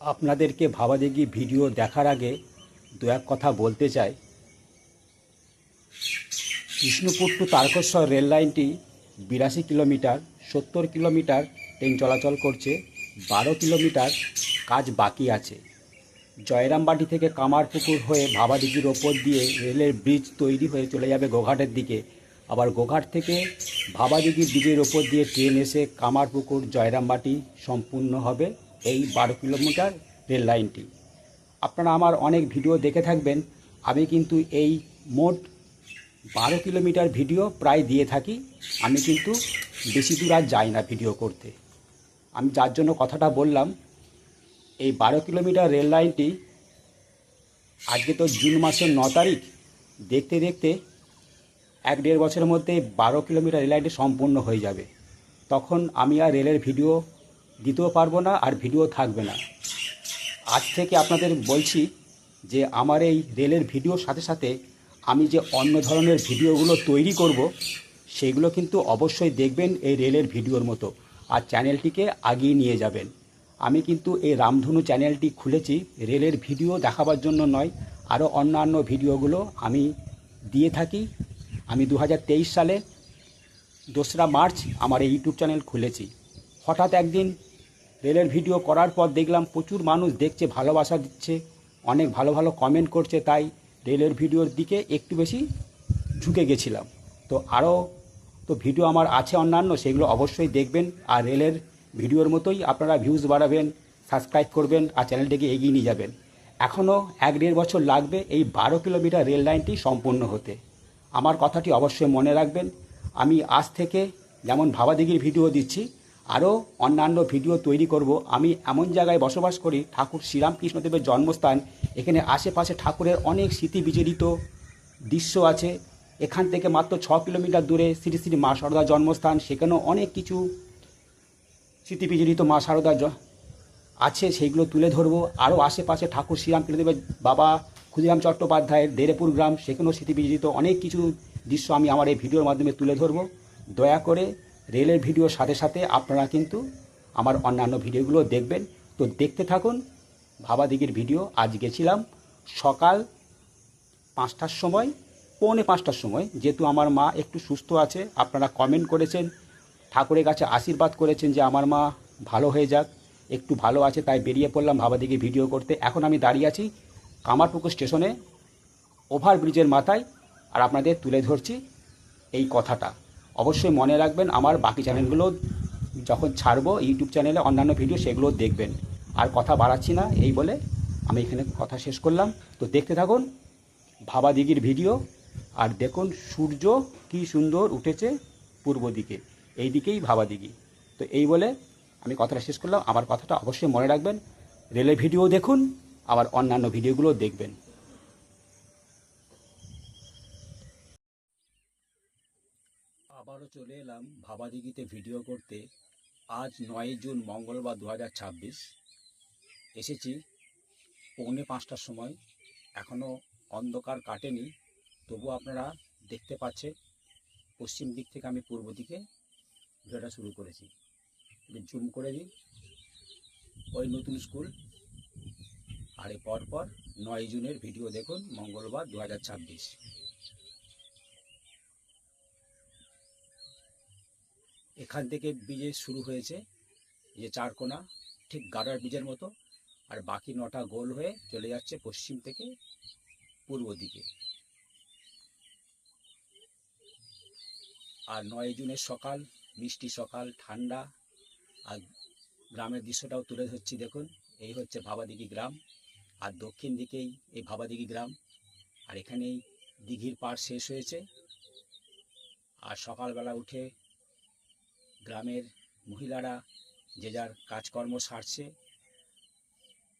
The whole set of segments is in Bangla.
আপনাদেরকে ভাবাদিঘি ভিডিও দেখার আগে দু এক কথা বলতে চাই। বিষ্ণুপুর টু তারকেশ্বর রেল লাইনটি 82 কিলোমিটার, 70 কিলোমিটার ট্রেন চলাচল করছে, 12 কিলোমিটার কাজ বাকি আছে। জয়রামবাটি থেকে কামারপুকুর হয়ে ভাবাদিঘির ওপর দিয়ে রেলের ব্রিজ তৈরি হয়ে চলে যাবে গোঘাটের দিকে। আবার গোঘাট থেকে ভাবাদিঘির ব্রিজের ওপর দিয়ে ট্রেন এসে কামারপুকুর জয়রামবাটি সম্পূর্ণ হবে এই 12 কিলোমিটার রেল লাইনটি। আপনারা আমার অনেক ভিডিও দেখে থাকবেন। আমি কিন্তু এই মোট 12 কিলোমিটার ভিডিও প্রায় দিয়ে থাকি। আমি কিন্তু বেশি দূর আর যাই না ভিডিও করতে। আমি যার জন্য কথাটা বললাম, এই 12 কিলোমিটার রেল লাইনটি আজকে তো জুন মাসের 9 তারিখ, দেখতে দেখতে 1-1.5 বছরের মধ্যে 12 কিলোমিটার রেল লাইনটি সম্পূর্ণ হয়ে যাবে। তখন আমি আর রেলের ভিডিও দিতেও পারবো না, আর ভিডিও থাকবে না। আজ থেকে আপনাদের বলছি যে আমার এই রেলের ভিডিওর সাথে সাথে আমি যে অন্য ধরনের ভিডিওগুলো তৈরি করব, সেগুলো কিন্তু অবশ্যই দেখবেন এই রেলের ভিডিওর মতো, আর চ্যানেলটিকে আগিয়ে নিয়ে যাবেন। আমি কিন্তু এই রামধনু চ্যানেলটি খুলেছি রেলের ভিডিও দেখাবার জন্য নয়, আরও অন্যান্য ভিডিওগুলো আমি দিয়ে থাকি। আমি 2023 সালে 2রা মার্চ আমার এই ইউটিউব চ্যানেল খুলেছি। হঠাৎ একদিন রেলের ভিডিও করার পর দেখলাম প্রচুর মানুষ দেখছে, ভালোবাসা দিচ্ছে, অনেক ভালো ভালো কমেন্ট করছে, তাই রেলের ভিডিওর দিকে একটু বেশি ঝুঁকে গেছিলাম। তো আরও তো ভিডিও আমার আছে অন্যান্য, সেগুলো অবশ্যই দেখবেন। আর রেলের ভিডিওর মতোই আপনারা ভিউজ বাড়াবেন, সাবস্ক্রাইব করবেন, আর চ্যানেলটিকে এগিয়ে নিয়ে যাবেন। এখনও 1-1.5 বছর লাগবে এই 12 কিলোমিটার রেল লাইনটি সম্পূর্ণ হতে। আমার কথাটি অবশ্যই মনে রাখবেন। আমি আজ থেকে যেমন ভাবাদিঘির ভিডিও দিচ্ছি, আরও অন্যান্য ভিডিও তৈরি করব। আমি এমন জায়গায় বসবাস করি, ঠাকুর শ্রীরামকৃষ্ণদেবের জন্মস্থান। এখানে আশেপাশে ঠাকুরের অনেক স্মৃতি বিজড়িত দৃশ্য আছে। এখান থেকে মাত্র 6 কিলোমিটার দূরে শ্রী শ্রী মা সারদার জন্মস্থান, সেখানেও অনেক কিছু স্মৃতি বিজড়িত মা সারদা আছে, সেইগুলো তুলে ধরবো। আরও আশেপাশে ঠাকুর শ্রীরামকৃষ্ণদেবের বাবা ক্ষুদিরাম চট্টোপাধ্যায়ের দেরেপুর গ্রাম, সেখানেও স্মৃতি বিজড়িত অনেক কিছু দৃশ্য আমি আমার এই ভিডিওর মাধ্যমে তুলে ধরবো। দয়া করে রেলের ভিডিওর সাথে সাথে আপনারা কিন্তু আমার অন্যান্য ভিডিওগুলো দেখবেন। তো দেখতে থাকুন ভাবাদিঘির ভিডিও। আজ গেছিলাম সকাল 5টার সময়, 4:45টার সময়, যেহেতু আমার মা একটু সুস্থ আছে। আপনারা কমেন্ট করেছেন, ঠাকুরের কাছে আশীর্বাদ করেছেন যে আমার মা ভালো হয়ে যাক, একটু ভালো আছে, তাই বেরিয়ে পড়লাম ভাবাদিঘি ভিডিও করতে। এখন আমি দাঁড়িয়ে আছি কামারপুকুর স্টেশনে, ওভারব্রিজের মাথায়, আর আপনাদের তুলে ধরছি এই কথাটা। অবশ্যই মনে রাখবেন, আমার বাকি চ্যানেলগুলো যখন ছাড়বো ইউটিউব চ্যানেলে অন্যান্য ভিডিও, সেগুলো দেখবেন। আর কথা বাড়াচ্ছি না, এই বলে আমি এখানে কথা শেষ করলাম। তো দেখতে থাকুন ভাবাদিঘির ভিডিও, আর দেখুন সূর্য কী সুন্দর উঠেছে পূর্ব দিকে, এই দিকেই ভাবাদিঘি। তো এই বলে আমি কথাটা শেষ করলাম। আমার কথাটা অবশ্যই মনে রাখবেন, রেলের ভিডিও দেখুন, আবার অন্যান্য ভিডিওগুলো দেখবেন। আবারও চলে এলাম ভাবাদিঘিতে ভিডিও করতে। আজ 9 জুন মঙ্গলবার 2026। এসেছি 4:45টার সময়, এখনও অন্ধকার কাটেনি, তবু আপনারা দেখতে পাচ্ছেন পশ্চিম দিক থেকে আমি পূর্ব দিকে ভিডিওটা শুরু করেছি। জুম করে দিই, ওই নতুন স্কুল। আর এই পরপর 9 জুনের ভিডিও দেখুন, মঙ্গলবার 2026। এখান থেকে ব্রিজে শুরু হয়েছে, যে চারকোনা, ঠিক গাডার ব্রিজের মতো, আর বাকি 9টা গোল হয়ে চলে যাচ্ছে পশ্চিম থেকে পূর্ব দিকে। আর 9 জুনের সকাল, মিষ্টি সকাল, ঠান্ডা, আর গ্রামের দৃশ্যটাও তুলে ধরছি। দেখুন, এই হচ্ছে ভাবাদিঘি গ্রাম, আর দক্ষিণ দিকেই এই ভাবাদিঘি গ্রাম, আর এখানেই দিঘির পাড় শেষ হয়েছে। আর সকালবেলা উঠে গ্রামের মহিলারা যে যার কাজকর্ম সারছে।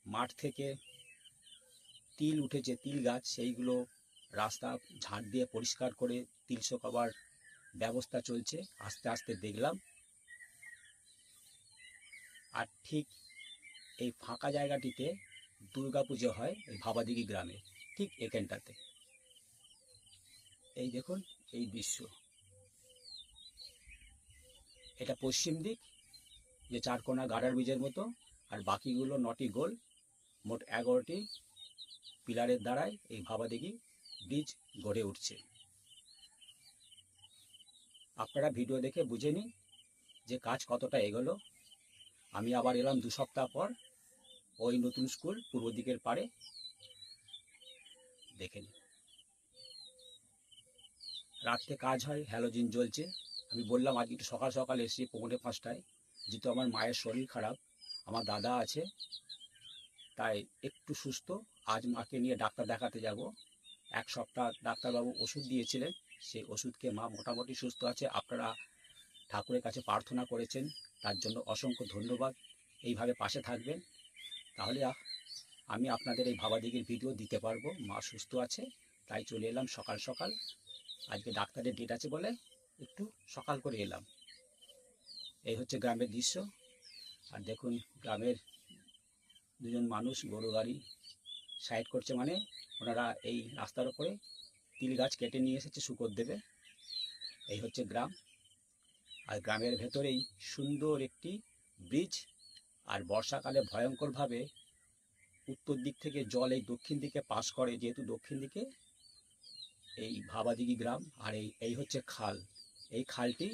মাঠ থেকে তিল উঠেছে, তিল গাছ, সেইগুলো রাস্তা ঝাঁট দিয়ে পরিষ্কার করে তিল শোকাবার ব্যবস্থা চলছে। আস্তে আস্তে দেখলাম। আর ঠিক এই ফাঁকা জায়গাটিতে দুর্গাপুজো হয় এই ভাবাদিঘি গ্রামে, ঠিক এখানটাতে। এই দেখুন এই দৃশ্য, এটা পশ্চিম দিক, যে চারকোনা গাডার ব্রিজের মতো, আর বাকিগুলো 9টি গোল মোট 11টি পিলারের দ্বারাই এই ভাবাদিঘি ব্রিজ গড়ে উঠছে। আপনারা ভিডিও দেখে বুঝে নিন যে কাজ কতটা এগোলো। আমি আবার এলাম 2 সপ্তাহ পর ওই নতুন স্কুল পূর্ব দিকের পাড়ে, দেখে নিন। রাত্রে কাজ হয়, হ্যালোজিন জ্বলছে। আমি বললাম আজকে একটু সকাল সকাল এসেছি 4:45টায়, যেহেতু আমার মায়ের শরীর খারাপ, আমার দাদা আছে, তাই একটু সুস্থ। আজ মাকে নিয়ে ডাক্তার দেখাতে যাব। 1 সপ্তাহ ডাক্তারবাবু ওষুধ দিয়েছিলেন, সেই ওষুধ খেয়ে মা মোটামুটি সুস্থ আছে। আপনারা ঠাকুরের কাছে প্রার্থনা করেছেন, তার জন্য অসংখ্য ধন্যবাদ। এইভাবে পাশে থাকবেন, তাহলে আমি আপনাদের এই ভাবাদিঘির ভিডিও দিতে পারবো। মা সুস্থ আছে, তাই চলে এলাম সকাল সকাল। আজকে ডাক্তারের ডেট আছে বলে একটু সকাল করে এলাম। এই হচ্ছে গ্রামের দৃশ্য। আর দেখুন গ্রামের দুজন মানুষ গরু গাড়ি সাইড করছে, মানে ওনারা এই রাস্তার উপরে তিল গাছ কেটে নিয়ে এসেছে শুকর দেবে। এই হচ্ছে গ্রাম। আর গ্রামের ভেতরেই সুন্দর একটি ব্রিজ। আর বর্ষাকালে ভয়ঙ্করভাবে উত্তর দিক থেকে জল এই দক্ষিণ দিকে পাস করে, যেহেতু দক্ষিণ দিকে এই ভাবাদিঘি গ্রাম। আর এই হচ্ছে খাল। এই খালটি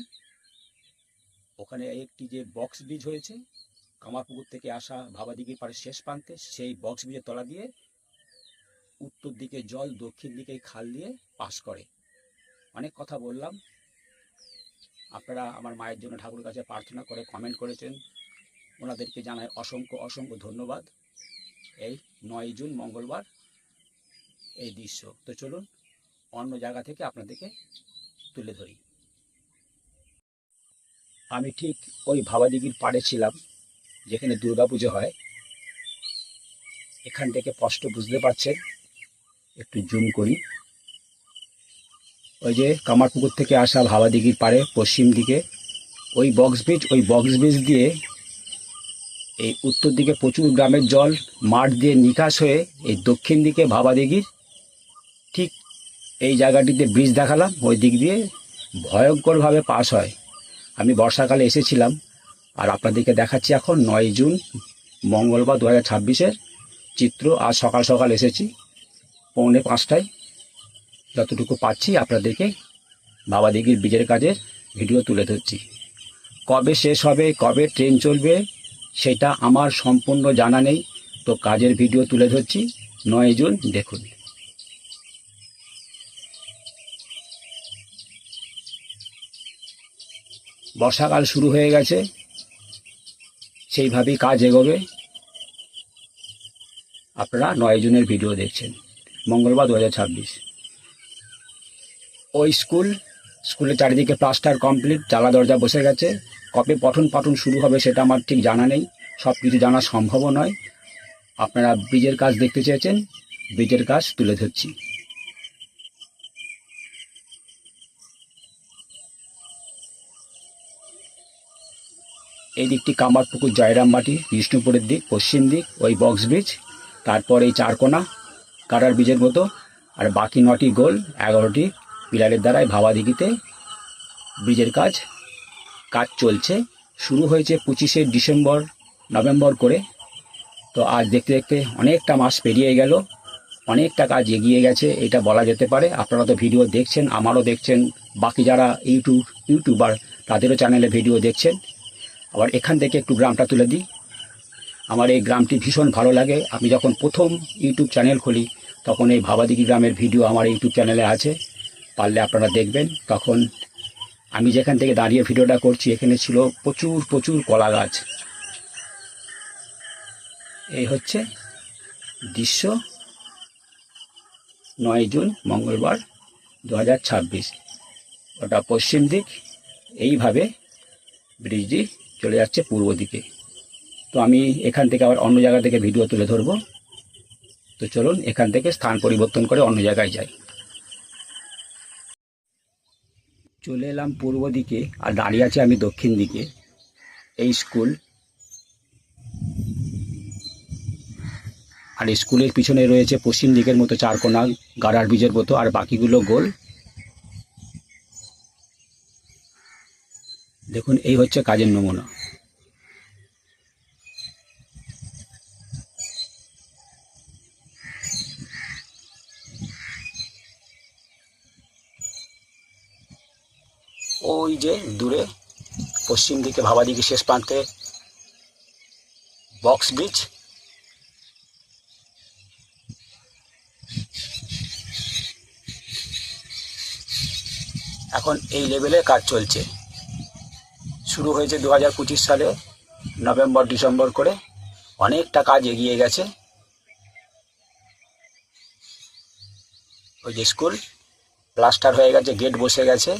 ওখানে একটি যে বক্স ব্রিজ হয়েছে কামারপুকুর থেকে আসা ভাবাদিঘির পাড়ের শেষ প্রান্তে, সেই বক্স ব্রিজের তলা দিয়ে উত্তর দিকে জল দক্ষিণ দিকে এই খাল দিয়ে পাস করে। অনেক কথা বললাম। আপনারা আমার মায়ের জন্য ঠাকুরের কাছে প্রার্থনা করে কমেন্ট করেছেন, ওনাদেরকে জানাই অসংখ্য অসংখ্য ধন্যবাদ। এই 9 জুন মঙ্গলবার এই দৃশ্য। তো চলুন অন্য জায়গা থেকে আপনাদেরকে তুলে ধরি। আমি ঠিক ওই ভাবাদিঘির পাড়ে ছিলাম যেখানে দুর্গাপুজো হয়। এখান থেকে স্পষ্ট বুঝতে পারছেন, একটু জুম করি। ওই যে কামারপুকুর থেকে আসা ভাবাদিঘির পাড়ে পশ্চিম দিকে ওই বক্স ব্রিজ দিয়ে এই উত্তর দিকে প্রচুর গ্রামের জল মাঠ দিয়ে নিকাশ হয়ে এই দক্ষিণ দিকে ভাবাদিঘির ঠিক এই জায়গাটিতে ব্রিজ দেখালাম, ওই দিক দিয়ে ভয়ঙ্করভাবে পাস হয়। আমি বর্ষাকালে এসেছিলাম। আর আপনাদেরকে দেখাচ্ছি এখন 9 জুন মঙ্গলবার 2026-এর চিত্র। আজ সকাল সকাল এসেছি 4:45টায়। যতটুকু পাচ্ছি আপনাদেরকে ভাবাদিঘির ব্রিজের কাজের ভিডিও তুলে ধরছি। কবে শেষ হবে, কবে ট্রেন চলবে, সেটা আমার সম্পূর্ণ জানা নেই। তো কাজের ভিডিও তুলে ধরছি। 9 জুন দেখুন। বর্ষাকাল শুরু হয়ে গেছে, সেইভাবেই কাজ এগোবে। আপনারা 9 জুনের ভিডিও দেখছেন, মঙ্গলবার 2026। ওই স্কুলের চারিদিকে প্লাস্টার কমপ্লিট, জানলা দরজা বসে গেছে। কবে পঠন পাঠন শুরু হবে সেটা আমার ঠিক জানা নেই, সব কিছু জানা সম্ভবও নয়। আপনারা ব্রিজের কাজ দেখতে চেয়েছেন, ব্রিজের কাজ তুলে ধরছি। এই দিকটি কামারপুকুর জয়রামবাটি বিষ্ণুপুরের দিক, পশ্চিম দিক ওই বক্স ব্রিজ, তারপর এই চারকোনা কাটার ব্রিজের মতো, আর বাকি 9টি গোল 11টি পিলারের দ্বারাই ভাবাদিঘিতে ব্রিজের কাজ চলছে। শুরু হয়েছে 25শে ডিসেম্বর নভেম্বর করে। তো আজ দেখতে দেখতে অনেকটা মাস পেরিয়ে গেল, অনেকটা কাজ এগিয়ে গেছে এটা বলা যেতে পারে। আপনারা তো ভিডিও দেখছেন, আমারও দেখছেন, বাকি যারা ইউটিউবার তাদেরও চ্যানেলে ভিডিও দেখছেন। আবার এখান থেকে একটু গ্রামটা তুলে দিই। আমার এই গ্রামটি ভীষণ ভালো লাগে। আমি যখন প্রথম ইউটিউব চ্যানেল খুলি তখন এই ভাবাদিঘি গ্রামের ভিডিও আমার ইউটিউব চ্যানেলে আছে, পারলে আপনারা দেখবেন। তখন আমি যেখান থেকে দাঁড়িয়ে ভিডিওটা করছি এখানে ছিল প্রচুর প্রচুর কলা গাছ। এই হচ্ছে দৃশ্য 9 জুন মঙ্গলবার 2026। ওটা পশ্চিম দিক, এইভাবে ব্রিজটি চলে যাচ্ছে পূর্ব দিকে। তো আমি এখান থেকে আবার অন্য জায়গা থেকে ভিডিও তুলে ধরবো। তো চলুন এখান থেকে স্থান পরিবর্তন করে অন্য জায়গায় যাই। চলে এলাম পূর্ব দিকে, আর দাঁড়িয়ে আছি আমি দক্ষিণ দিকে। এই স্কুল, আর স্কুলের পিছনে রয়েছে পশ্চিম দিকের মতো চারকোনা গাড়ার ব্রিজের মতো, আর বাকিগুলো গোল। দেখুন এই হচ্ছে কাজের নমুনা। ওই যে দূরে পশ্চিম দিকে ভাবাদিঘি শেষ প্রান্তে বক্স ব্রিজ। এখন এই লেভেলে কাজ চলছে, শুরু হয়েছে 2025 সালে নভেম্বর ডিসেম্বর করে, অনেকটা কাজ এগিয়ে গেছে। ওই যে স্কুল প্লাস্টার হয়ে গেছে, গেট বসে গেছে।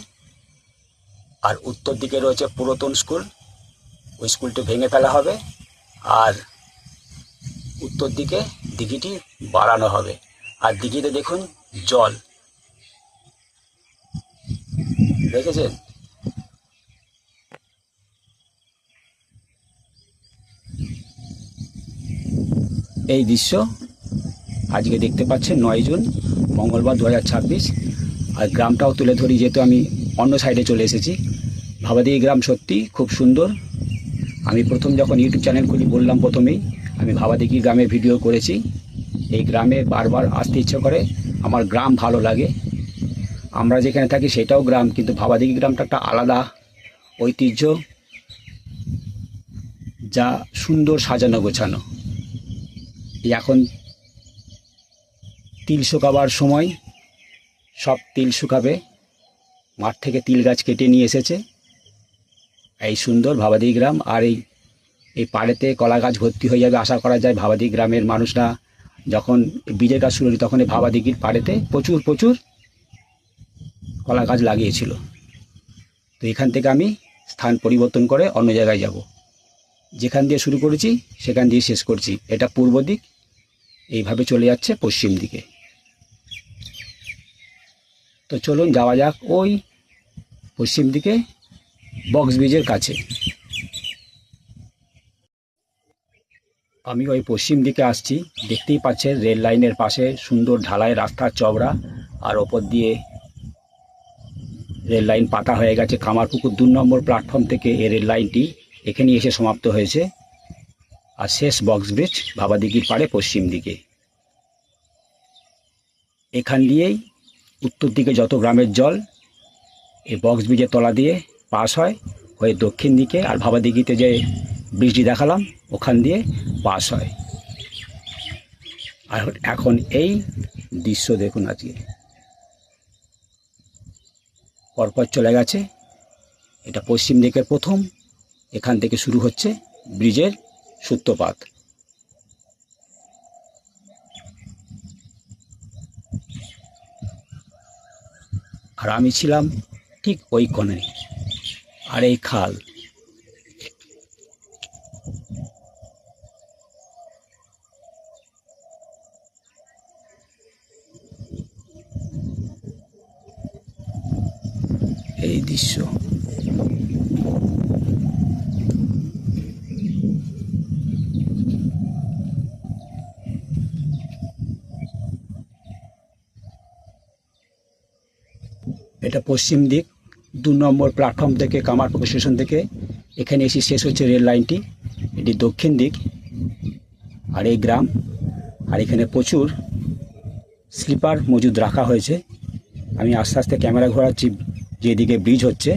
আর উত্তর দিকে রয়েছে পুরাতন স্কুল, ওই স্কুলটি ভেঙে ফেলা হবে আর উত্তর দিকে দিঘিটি বাড়ানো হবে। আর দিঘিতে দেখুন জল, দেখেছেন? এই দৃশ্য আজকে দেখতে পাচ্ছেন 9 জুন মঙ্গলবার 2026। আর গ্রামটাও তুলে ধরি, যেহেতু আমি অন্য সাইডে চলে এসেছি। ভাবাদিঘি গ্রাম সত্যি খুব সুন্দর। আমি প্রথম যখন ইউটিউব চ্যানেল খুলি বললাম প্রথমেই আমি ভাবাদিঘি গ্রামে ভিডিও করেছি। এই গ্রামে বারবার আসতে ইচ্ছে করে, আমার গ্রাম ভালো লাগে। আমরা যেখানে থাকি সেটাও গ্রাম, কিন্তু ভাবাদিঘি গ্রামটা একটা আলাদা ঐতিহ্য, যা সুন্দর সাজানো গোছানো। এখন তিল শুকাবার সময়, সব তিল শুকাবে, মাঠ থেকে তিল গাছ কেটে নিয়ে এসেছে। এই সুন্দর ভাবাদিঘি গ্রাম। আর এই পাড়েতে কলা গাছ ভর্তি হয়ে যাবে আশা করা যায়। ভাবাদিঘি গ্রামের মানুষরা যখন বীজের কাজ শুরু হলো তখন এই ভাবাদিঘির পাড়েতে প্রচুর প্রচুর কলা গাছ লাগিয়েছিল। তো এখান থেকে আমি স্থান পরিবর্তন করে অন্য জায়গায় যাব। যেখান দিয়ে শুরু করেছি সেখান দিয়ে শেষ করছি। এটা পূর্ব দিক, এইভাবে চলে যাচ্ছে পশ্চিম দিকে। তো চলুন যাওয়া যাক ওই পশ্চিম দিকে বক্স ব্রিজের কাছে। আমি ওই পশ্চিম দিকে আসছি, দেখতেই পাচ্ছেন রেল লাইনের পাশে সুন্দর ঢালাই রাস্তা চওড়া, আর ওপর দিয়ে রেল লাইন পাতা হয়ে গেছে। কামারপুকুর 2 নম্বর প্ল্যাটফর্ম থেকে এই রেল লাইনটি এখানে এসে সমাপ্ত হয়েছে। আর শেষ বক্স ব্রিজ ভাবাদিঘির পাড়ে পশ্চিম দিকে। এখান দিয়েই উত্তর দিকে যত গ্রামের জল এই বক্স ব্রিজের তলা দিয়ে পাস হয় হয়ে দক্ষিণ দিকে, আর ভাবাদিঘিতে যে ব্রিজটি দেখালাম ওখান দিয়ে পাস হয়। আর এখন এই দৃশ্য দেখুন, আজকে পরপর চলে গেছে। এটা পশ্চিম দিকের প্রথম, এখান থেকে শুরু হচ্ছে ব্রিজের সূত্রপাত। আর আমি ছিলাম ঠিক ওই কোণে। আর এই খাল, এই দৃশ্য এটা পশ্চিম দিক 2 নম্বর প্ল্যাটফর্ম থেকে কামারপুকুর স্টেশন থেকে এখানে এসে শেষ হচ্ছে রেল লাইনটি। এটি দক্ষিণ দিক আর এই গ্রাম। আর এখানে প্রচুর স্লিপার মজুদ রাখা হয়েছে। আমি আস্তে আস্তে ক্যামেরা ঘোরাচ্ছি যেদিকে ব্রিজ হচ্ছে,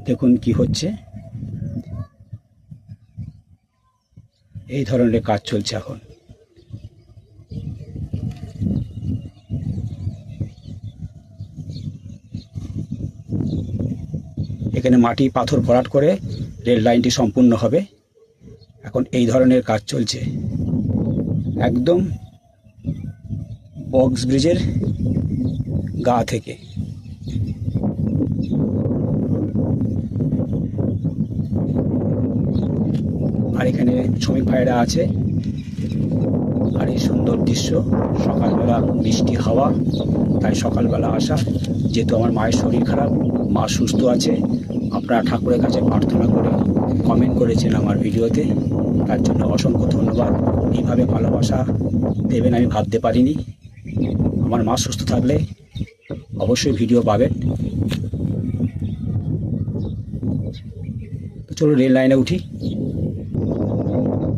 দেখুন কি হচ্ছে। এই ধরনের কাজ চলছে এখন। এখানে মাটি পাথর ভরাট করে রেল লাইনটি সম্পূর্ণ হবে। এখন এই ধরনের কাজ চলছে একদম বক্স ব্রিজের গা থেকে। আর এখানে শ্রমিক ভাইরা আছে। আর এই সুন্দর দৃশ্য, সকালবেলা মিষ্টি হাওয়া, তাই সকালবেলা আসা। যেহেতু আমার মায়ের শরীর খারাপ, মা সুস্থ আছে, আপনারা ঠাকুরের কাছে প্রার্থনা করে কমেন্ট করেছেন আমার ভিডিওতে, তার জন্য অসংখ্য ধন্যবাদ। এইভাবে ভালোবাসা দেবেন আমি ভাবতে পারিনি। আমার মা সুস্থ থাকলে অবশ্যই ভিডিও পাবেন। তো চলো রেল লাইনে উঠি।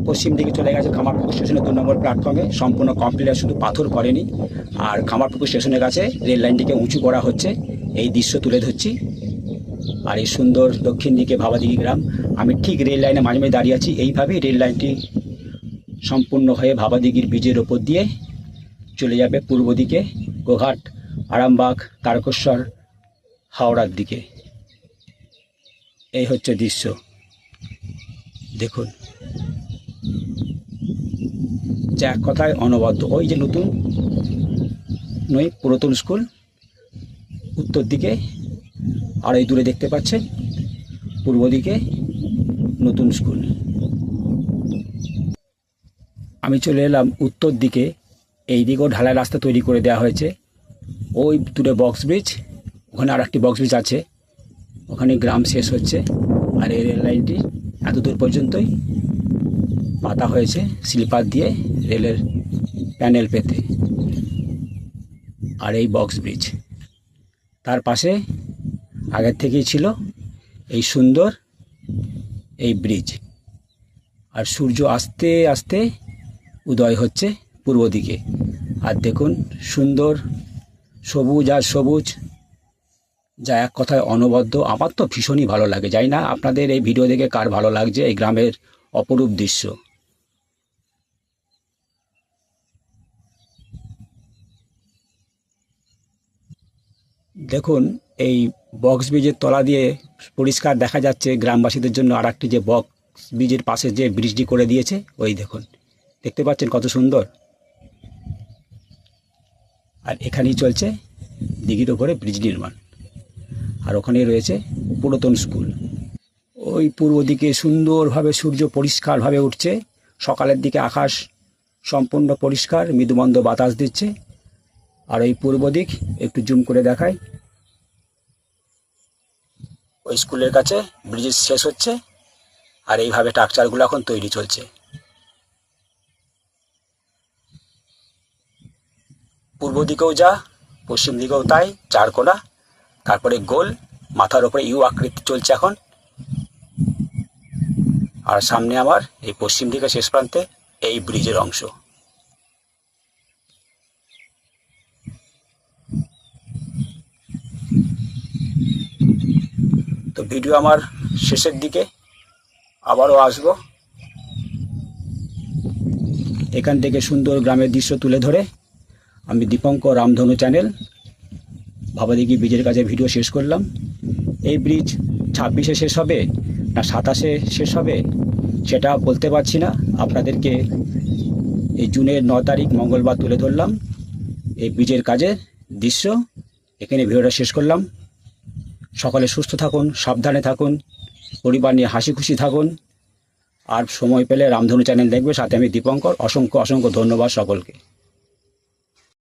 পশ্চিম দিকে চলে গেছে কামারপুকুর স্টেশনের 2 নম্বর প্ল্যাটফর্মে, সম্পূর্ণ কমপ্লিট, শুধু পাথর করেনি। আর কামারপুকুর স্টেশনের কাছে রেল লাইনটিকে উঁচু করা হচ্ছে, এই দৃশ্য তুলে ধরছি আর এই সুন্দর দক্ষিণ দিকে ভাবাদিঘি গ্রাম। আমি ঠিক রেল লাইনে মাঝে মাঝে দাঁড়িয়ে আছি। এইভাবেই রেল লাইনটি সম্পূর্ণ হয়ে ভাবাদিঘির ব্রিজের ওপর দিয়ে চলে যাবে পূর্ব দিকে, গোঘাট, আরামবাগ, তারকেশ্বর, হাওড়ার দিকে। এই হচ্ছে দৃশ্য, দেখুন, যা এক কথায় অনবদ্য। ওই যে নতুন নয় পুরাতন স্কুল উত্তর দিকে, আর এই দূরে দেখতে পাচ্ছেন পূর্ব দিকে নতুন স্কুল। আমি চলে এলাম উত্তর দিকে। এই দিকেও ঢালাই রাস্তা তৈরি করে দেওয়া হয়েছে। ওই দূরে বক্স ব্রিজ, ওখানে আর একটি বক্স ব্রিজ আছে, ওখানে গ্রাম শেষ হচ্ছে। আর এই রেল লাইনটি এত দূর পর্যন্তই পাতা হয়েছে স্লিপার দিয়ে রেলের প্যানেল পেতে। আর এই বক্স ব্রিজ, তার পাশে আগের থেকেই ছিল এই সুন্দর এই ব্রিজ। আর সূর্য আস্তে আস্তে উদয় হচ্ছে পূর্ব দিকে। আর দেখুন সুন্দর সবুজ আর সবুজ, যা এক কথায় অনবদ্য। আমার তো ভীষণই ভালো লাগে। জানি না আপনাদের এই ভিডিও দেখে কার ভালো লাগছে এই গ্রামের অপরূপ দৃশ্য। দেখুন এই বক্স ব্রিজের তলা দিয়ে পরিষ্কার দেখা যাচ্ছে গ্রামবাসীদের জন্য আর একটি যে বক্স ব্রিজের পাশে যে ব্রিজটি করে দিয়েছে, ওই দেখুন, দেখতে পাচ্ছেন কত সুন্দর। আর এখানেই চলছে দিঘির ওপরে ব্রিজ নির্মাণ। আর ওখানেই রয়েছে পুরাতন স্কুল। ওই পূর্ব দিকে সুন্দরভাবে সূর্য পরিষ্কারভাবে উঠছে। সকালের দিকে আকাশ সম্পূর্ণ পরিষ্কার, মৃদুমন্দ বাতাস দিচ্ছে। আর ওই পূর্ব দিক একটু জুম করে দেখায়, ওই স্কুলের কাছে ব্রিজ শেষ হচ্ছে। আর এইভাবে স্ট্রাকচারগুলো এখন তৈরি চলছে। পূর্ব দিকেও যা, পশ্চিম দিকেও তাই, চারকোনা, তারপরে গোল, মাথার ওপরে ইউ আকৃতি চলছে এখন। আর সামনে আমার এই পশ্চিম দিকে শেষ প্রান্তে এই ব্রিজের অংশ। তো ভিডিও আমার শেষের দিকে, আবারও আসবো। এখান থেকে সুন্দর গ্রামের দৃশ্য তুলে ধরে আমি দীপঙ্কর রামধনু চ্যানেল ভাবাদিঘি ব্রিজের কাছে ভিডিও শেষ করলাম। এই ব্রিজ 26-এ শেষ হবে না 27-এ শেষ হবে সেটা বলতে পারছি না। আপনাদেরকে এই জুনের 9 তারিখ মঙ্গলবার তুলে ধরলাম এই ব্রিজের কাজের দৃশ্য। এখানে ভিডিওটা শেষ করলাম। সকলে সুস্থ থাকুন, সাবধানে থাকুন, পরিবার নিয়ে হাসি খুশি থাকুন। আর সময় পেলে রামধনু চ্যানেল দেখবে। সাথে আমি দীপঙ্কর। অসংখ্য অসংখ্য ধন্যবাদ সকলকে।